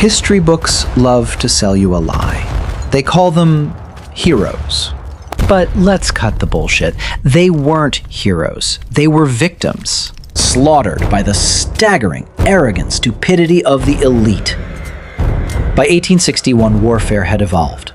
History books love to sell you a lie. They call them heroes. But let's cut the bullshit. They weren't heroes. They were victims, slaughtered by the staggering, arrogant stupidity of the elite. By 1861, warfare had evolved.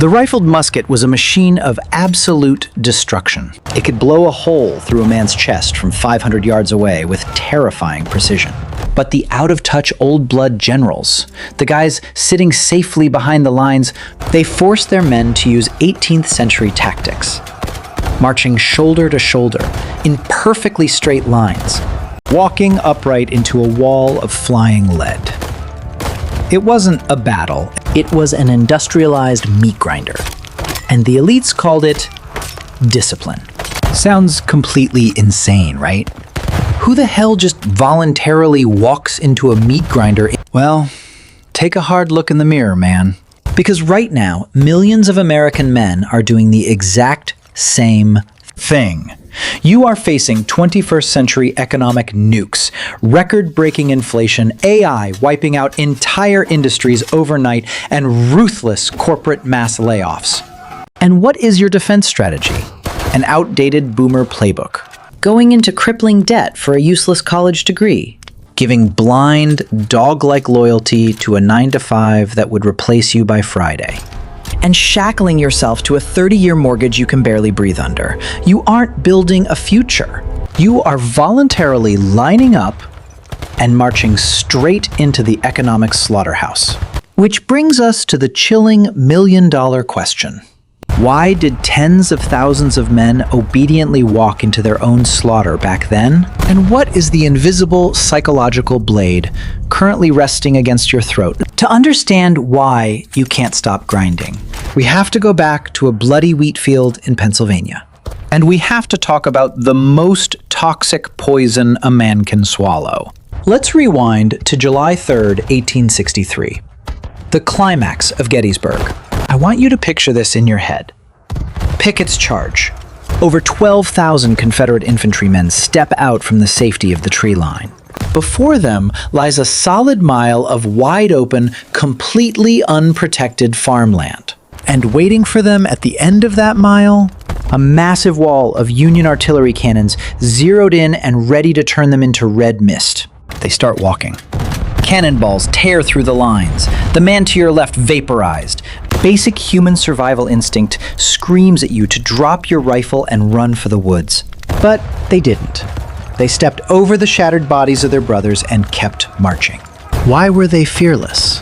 The rifled musket was a machine of absolute destruction. It could blow a hole through a man's chest from 500 yards away with terrifying precision. But the out-of-touch old-blood generals, the guys sitting safely behind the lines, they forced their men to use 18th century tactics, marching shoulder to shoulder in perfectly straight lines, walking upright into a wall of flying lead. It wasn't a battle, it was an industrialized meat grinder. And the elites called it discipline. Sounds completely insane, right? Who the hell just voluntarily walks into a meat grinder? Well, take a hard look in the mirror, man. Because right now, millions of American men are doing the exact same thing. You are facing 21st century economic nukes, record-breaking inflation, AI wiping out entire industries overnight, and ruthless corporate mass layoffs. And what is your defense strategy? An outdated boomer playbook. Going into crippling debt for a useless college degree. Giving blind, dog-like loyalty to a 9-to-5 that would replace you by Friday. And shackling yourself to a 30-year mortgage you can barely breathe under. You aren't building a future. You are voluntarily lining up and marching straight into the economic slaughterhouse. Which brings us to the chilling million-dollar question. Why did tens of thousands of men obediently walk into their own slaughter back then? And what is the invisible psychological blade currently resting against your throat? To understand why you can't stop grinding, we have to go back to a bloody wheat field in Pennsylvania. And we have to talk about the most toxic poison a man can swallow. Let's rewind to July 3rd, 1863. The climax of Gettysburg. I want you to picture this in your head. Pickett's charge. Over 12,000 Confederate infantrymen step out from the safety of the tree line. Before them lies a solid mile of wide-open, completely unprotected farmland. And waiting for them at the end of that mile, a massive wall of Union artillery cannons zeroed in and ready to turn them into red mist. They start walking. Cannonballs tear through the lines. The man to your left vaporized. Basic human survival instinct screams at you to drop your rifle and run for the woods. But they didn't. They stepped over the shattered bodies of their brothers and kept marching. Why were they fearless?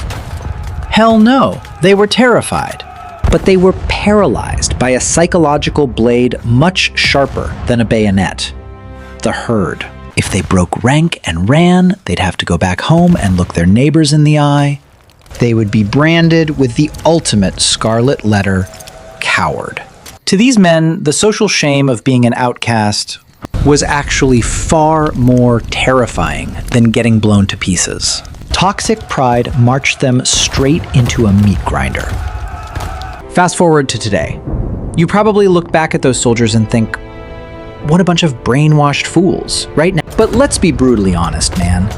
Hell no, they were terrified. But they were paralyzed by a psychological blade much sharper than a bayonet. The herd. If they broke rank and ran, they'd have to go back home and look their neighbors in the eye. They would be branded with the ultimate scarlet letter, coward. To these men, the social shame of being an outcast was actually far more terrifying than getting blown to pieces. Toxic pride marched them straight into a meat grinder. Fast forward to today. You probably look back at those soldiers and think, what a bunch of brainwashed fools, right now. But let's be brutally honest, man.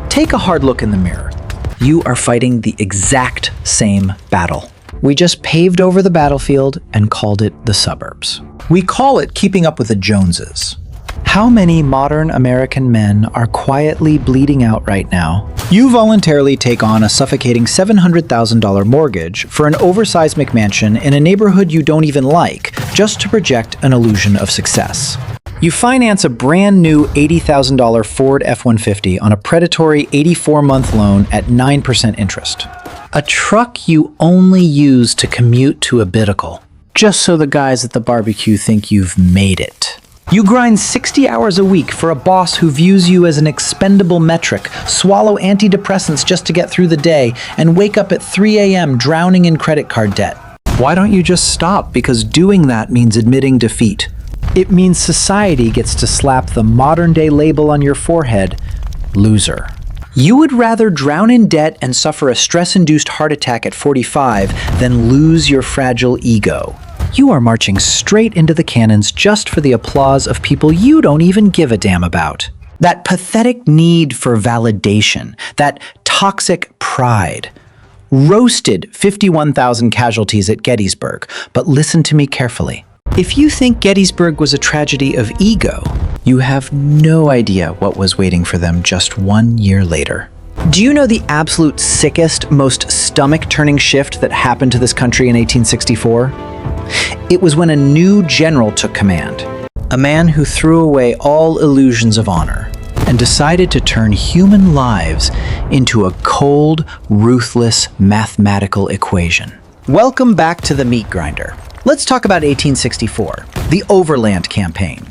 Take a hard look in the mirror. You are fighting the exact same battle. We just paved over the battlefield and called it the suburbs. We call it keeping up with the Joneses. How many modern American men are quietly bleeding out right now? You voluntarily take on a suffocating $700,000 mortgage for an oversized McMansion in a neighborhood you don't even like, just to project an illusion of success. You finance a brand new $80,000 Ford F-150 on a predatory 84-month loan at 9% interest. A truck you only use to commute to a Biddicle, just so the guys at the barbecue think you've made it. You grind 60 hours a week for a boss who views you as an expendable metric, swallow antidepressants just to get through the day, and wake up at 3 a.m. drowning in credit card debt. Why don't you just stop? Because doing that means admitting defeat. It means society gets to slap the modern-day label on your forehead, loser. You would rather drown in debt and suffer a stress-induced heart attack at 45 than lose your fragile ego. You are marching straight into the cannons just for the applause of people you don't even give a damn about. That pathetic need for validation, that toxic pride, roasted 51,000 casualties at Gettysburg. But listen to me carefully. If you think Gettysburg was a tragedy of ego, you have no idea what was waiting for them just 1 year later. Do you know the absolute sickest, most stomach-turning shift that happened to this country in 1864? It was when a new general took command, a man who threw away all illusions of honor and decided to turn human lives into a cold, ruthless mathematical equation. Welcome back to the meat grinder. Let's talk about 1864, the Overland Campaign.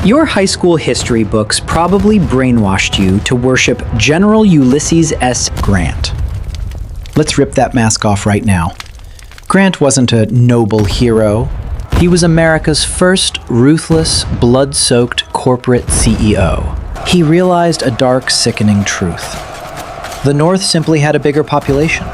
Your high school history books probably brainwashed you to worship General Ulysses S. Grant. Let's rip that mask off right now. Grant wasn't a noble hero. He was America's first ruthless, blood-soaked corporate CEO. He realized a dark, sickening truth. The North simply had a bigger population.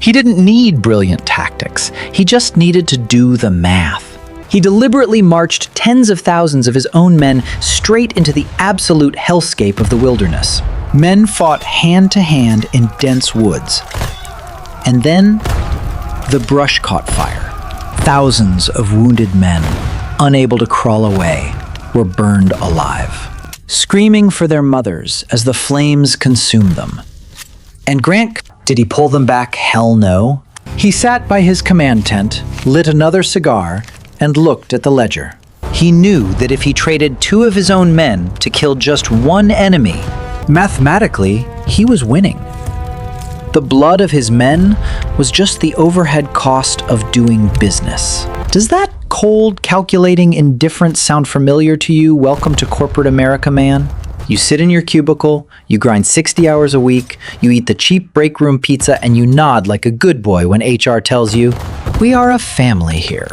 He didn't need brilliant tactics. He just needed to do the math. He deliberately marched tens of thousands of his own men straight into the absolute hellscape of the wilderness. Men fought hand to hand in dense woods. And then, the brush caught fire. Thousands of wounded men, unable to crawl away, were burned alive, screaming for their mothers as the flames consumed them. And Grant, did he pull them back? Hell no. He sat by his command tent, lit another cigar, and looked at the ledger. He knew that if he traded 2 of his own men to kill just 1 enemy, mathematically, he was winning. The blood of his men was just the overhead cost of doing business. Does that cold, calculating indifference sound familiar to you? Welcome to corporate America, man. You sit in your cubicle, you grind 60 hours a week, you eat the cheap break room pizza, and you nod like a good boy when HR tells you, "We are a family here."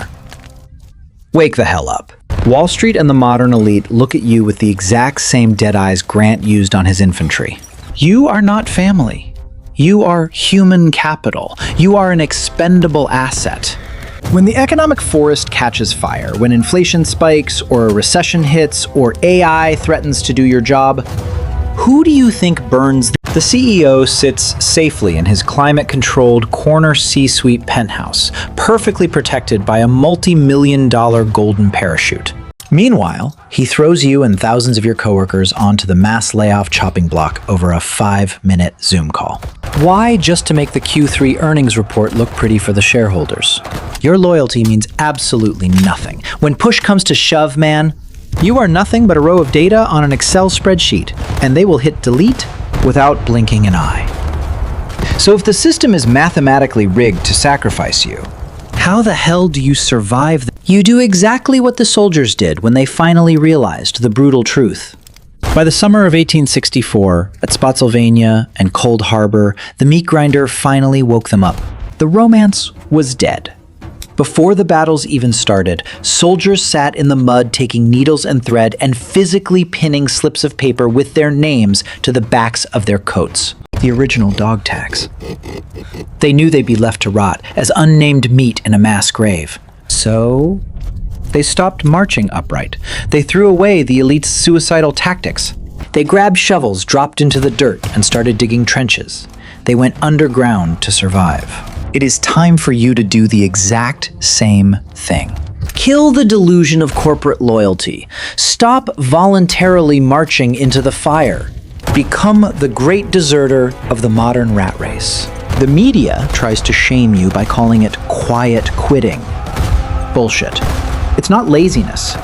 Wake the hell up. Wall Street and the modern elite look at you with the exact same dead eyes Grant used on his infantry. You are not family. You are human capital. You are an expendable asset. When the economic forest catches fire, when inflation spikes, or a recession hits, or AI threatens to do your job, who do you think burns? The CEO sits safely in his climate-controlled corner C-suite penthouse, perfectly protected by a multi-million-dollar golden parachute. Meanwhile, he throws you and thousands of your coworkers onto the mass layoff chopping block over a 5-minute Zoom call. Why? Just to make the Q3 earnings report look pretty for the shareholders. Your loyalty means absolutely nothing. When push comes to shove, man, you are nothing but a row of data on an Excel spreadsheet, and they will hit delete without blinking an eye. So if the system is mathematically rigged to sacrifice you, how the hell do you survive? You do exactly what the soldiers did when they finally realized the brutal truth. By the summer of 1864, at Spotsylvania and Cold Harbor, the meat grinder finally woke them up. The romance was dead. Before the battles even started, soldiers sat in the mud taking needles and thread and physically pinning slips of paper with their names to the backs of their coats. The original dog tags. They knew they'd be left to rot as unnamed meat in a mass grave. So they stopped marching upright. They threw away the elite's suicidal tactics. They grabbed shovels, dropped into the dirt, and started digging trenches. They went underground to survive. It is time for you to do the exact same thing. Kill the delusion of corporate loyalty. Stop voluntarily marching into the fire. Become the great deserter of the modern rat race. The media tries to shame you by calling it quiet quitting. Bullshit. It's not laziness.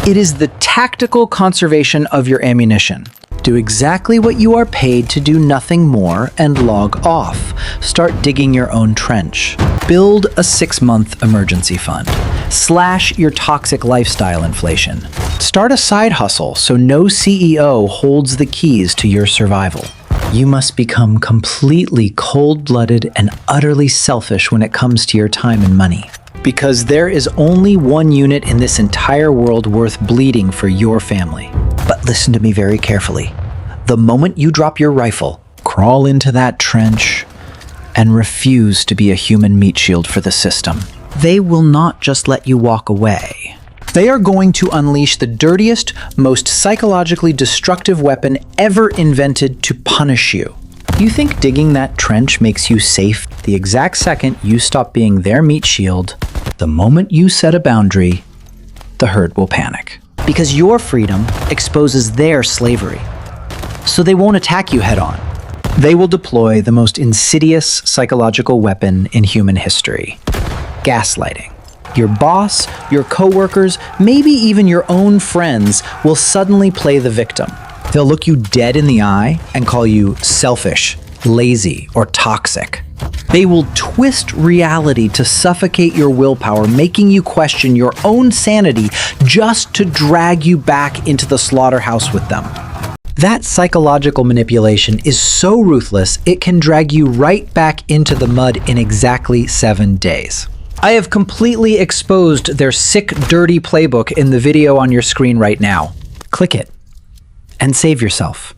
It is the tactical conservation of your ammunition. Do exactly what you are paid to do, nothing more, and log off. Start digging your own trench. Build a 6-month emergency fund. Slash your toxic lifestyle inflation. Start a side hustle so no CEO holds the keys to your survival. You must become completely cold-blooded and utterly selfish when it comes to your time and money. Because there is only one unit in this entire world worth bleeding for your family. But listen to me very carefully. The moment you drop your rifle, crawl into that trench and refuse to be a human meat shield for the system. They will not just let you walk away. They are going to unleash the dirtiest, most psychologically destructive weapon ever invented to punish you. You think digging that trench makes you safe the exact second you stop being their meat shield? The moment you set a boundary, the herd will panic. Because your freedom exposes their slavery. So they won't attack you head on. They will deploy the most insidious psychological weapon in human history: gaslighting. Your boss, your coworkers, maybe even your own friends will suddenly play the victim. They'll look you dead in the eye and call you selfish, lazy, or toxic. They will twist reality to suffocate your willpower, making you question your own sanity just to drag you back into the slaughterhouse with them. That psychological manipulation is so ruthless, it can drag you right back into the mud in exactly 7 days. I have completely exposed their sick, dirty playbook in the video on your screen right now. Click it and save yourself.